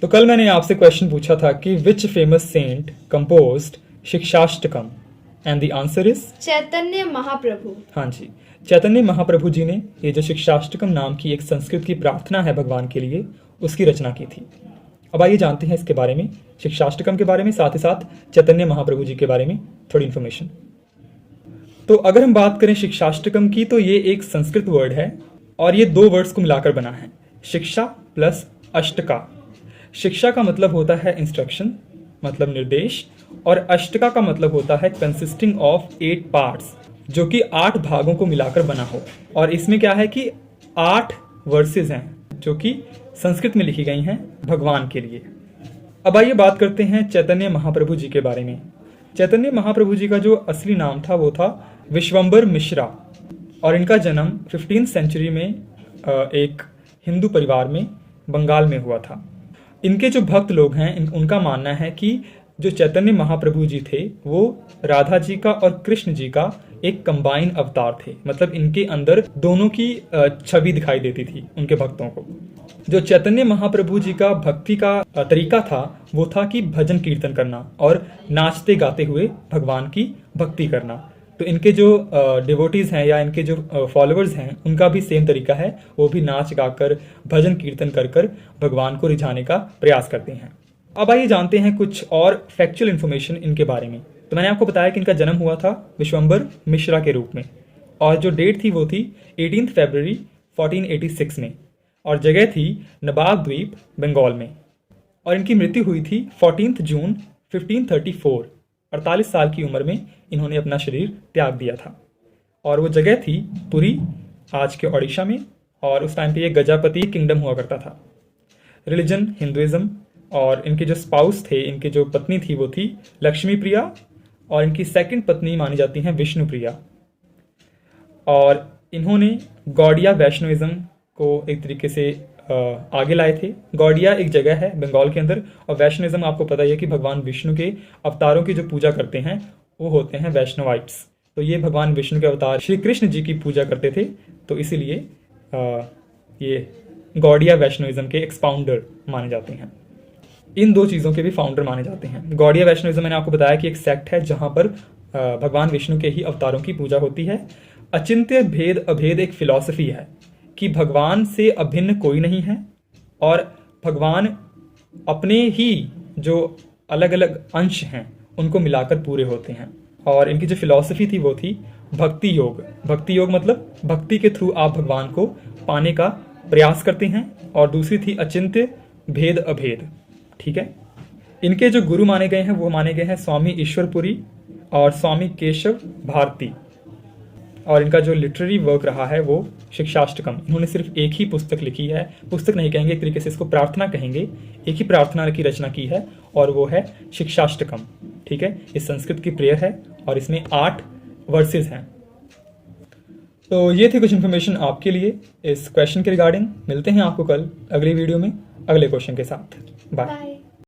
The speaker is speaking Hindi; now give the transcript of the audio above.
तो कल मैंने आपसे क्वेश्चन पूछा था कि which famous saint composed Shikshashtakam, and the answer is Chaitanya Mahaprabhu. हाँ जी, चैतन्य महाप्रभु जी ने ये जो शिक्षाष्टकम नाम की एक संस्कृत की प्रार्थना है भगवान के लिए, उसकी रचना की थी। अब आइए जानते हैं इसके बारे में, शिक्षाष्टकम के बारे में, साथ ही साथ चैतन्य महाप्रभु जी के बारे में थोड़ी इन्फॉर्मेशन। तो अगर हम बात करें शिक्षाष्टकम की, तो ये एक संस्कृत वर्ड है और ये दो वर्ड्स को मिलाकर बना है, शिक्षा प्लस अष्टका। शिक्षा का मतलब होता है इंस्ट्रक्शन, मतलब निर्देश, और अष्टका का मतलब होता है कंसिस्टिंग ऑफ 8 पार्ट्स, जो कि 8 भागों को मिलाकर बना हो। और इसमें क्या है कि 8 वर्सेस हैं जो कि संस्कृत में लिखी गई हैं भगवान के लिए। अब आइए बात करते हैं चैतन्य महाप्रभु जी के बारे में। चैतन्य महाप्रभु जी का जो असली नाम था वो था विश्वंबर मिश्रा, और इनका जन्म 15th सेंचुरी में एक हिंदू परिवार में बंगाल में हुआ था। इनके जो भक्त लोग हैं उनका मानना है कि जो चैतन्य महाप्रभु जी थे वो राधा जी का और कृष्ण जी का एक कंबाइन अवतार थे, मतलब इनके अंदर दोनों की छवि दिखाई देती थी उनके भक्तों को। जो चैतन्य महाप्रभु जी का भक्ति का तरीका था वो था कि भजन कीर्तन करना और नाचते गाते हुए भगवान की भक्ति करना। तो इनके जो डिवोटीज हैं या इनके जो फॉलोअर्स हैं उनका भी सेम तरीका है, वो भी नाच गाकर भजन कीर्तन कर कर भगवान को रिझाने का प्रयास करते हैं। अब आइए जानते हैं कुछ और फैक्चुअल इन्फॉर्मेशन इनके बारे में। तो मैंने आपको बताया कि इनका जन्म हुआ था विश्वंबर मिश्रा के रूप में, और जो डेट थी वो थी 18 फरवरी 1486 में, और जगह थी नबाब द्वीप बंगाल में, और इनकी मृत्यु हुई थी 14 जून 1534। 48 साल की उम्र में इन्होंने अपना शरीर त्याग दिया था, और वो जगह थी पुरी, आज के ओडिशा में, और उस टाइम पे ये गजापति किंगडम हुआ करता था। रिलीजन हिंदुइज्म, और इनके जो स्पाउस थे, इनकी जो पत्नी थी वो थी लक्ष्मी प्रिया, और इनकी सेकंड पत्नी मानी जाती हैं विष्णु प्रिया। और इन्होंने गौड़िया वैष्णविज्म को एक तरीके से आगे लाए थे। गौड़िया एक जगह है बंगाल के अंदर, और वैष्णविज्म आपको पता ही है कि भगवान विष्णु के अवतारों की जो पूजा करते हैं वो होते हैं वैष्णवाइट्स। तो ये भगवान विष्णु के अवतार श्री कृष्ण जी की पूजा करते थे, तो इसीलिए ये गौड़िया वैष्णविज्म के एक्सपाउंडर माने जाते हैं। इन दो चीज़ों के भी फाउंडर माने जाते हैं। गौड़िया वैष्णविज्म मैंने आपको बताया कि एक सेक्ट है जहां पर भगवान विष्णु के ही अवतारों की पूजा होती है। अचिंत्य भेद अभेद एक फिलॉसफी है कि भगवान से अभिन्न कोई नहीं है, और भगवान अपने ही जो अलग अलग अंश हैं उनको मिलाकर पूरे होते हैं। और इनकी जो फिलॉसफी थी वो थी भक्ति योग। भक्ति योग मतलब भक्ति के थ्रू आप भगवान को पाने का प्रयास करते हैं, और दूसरी थी अचिंत्य भेद अभेद। ठीक है, इनके जो गुरु माने गए हैं वो माने गए हैं स्वामी ईश्वरपुरी और स्वामी केशव भारती, और इनका जो लिटरेरी वर्क रहा है वो शिक्षाष्टकम। इन्होंने सिर्फ एक ही पुस्तक लिखी है, पुस्तक नहीं कहेंगे, एक तरीके से इसको प्रार्थना कहेंगे, एक ही प्रार्थना की रचना की है, और वो है शिक्षाष्टकम। ठीक है, इस संस्कृत की प्रेयर है और इसमें 8 वर्सेस हैं। तो ये थी कुछ इन्फॉर्मेशन आपके लिए इस क्वेश्चन के रिगार्डिंग। मिलते हैं आपको कल अगली वीडियो में अगले क्वेश्चन के साथ। बाय।